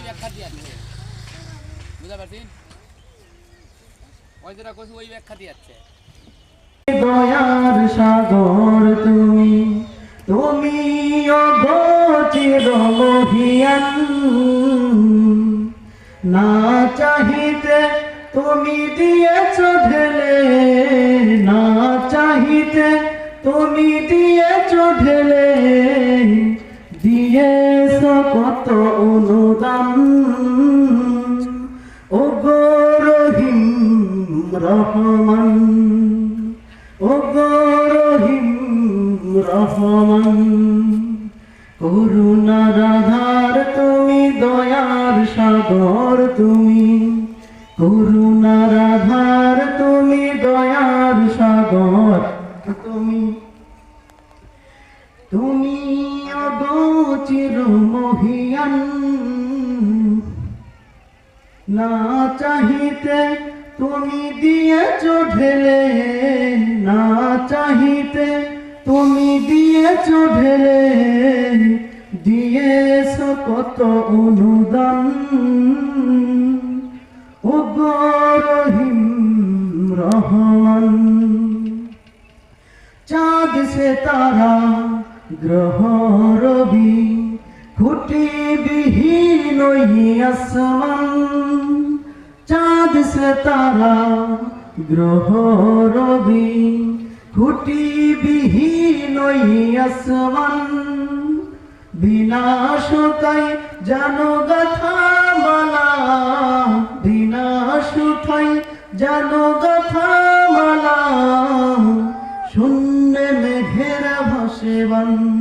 ব্যাখ্যা দিয়ে আছে বুঝতে পারছেন ওই যেটা কইছে ওই ব্যাখ্যা দিয়ে আছে দয়ার সাগর তুমি তুমি অগোচর মহিয়ান না চাহিতে তুমি দিয়েছ ঢেলে না চাহিতে তুমি দিয়েছ ঢেলে দিয়েছ কত অনুদান ও গো রহিম রহমান ও গো রহিম রহমান করুণার আধার তুমি দয়ার সাগর তুমি করুণার আধার তুমি দয়ার সাগর তুমি তুমি অগোচর মহিয়ান না চাহিতে তুমি দিয়েছ ঢেলে না চাহিতে তুমি দিয়েছ ঢেলে দিয়েছ কত অনুদান ও গো রহিম রহমান চাঁদ সে তারা গ্রহ রবি খুঁটি বিহীন আসমান চাঁদ সে তারা গ্রহ রবি খুঁটি বিহীন আসমান বিনাশ তাই জানো গাথা মালা বিনাশ তাই জানো গাথা মালা শূন্য মেঘের ভাসে বান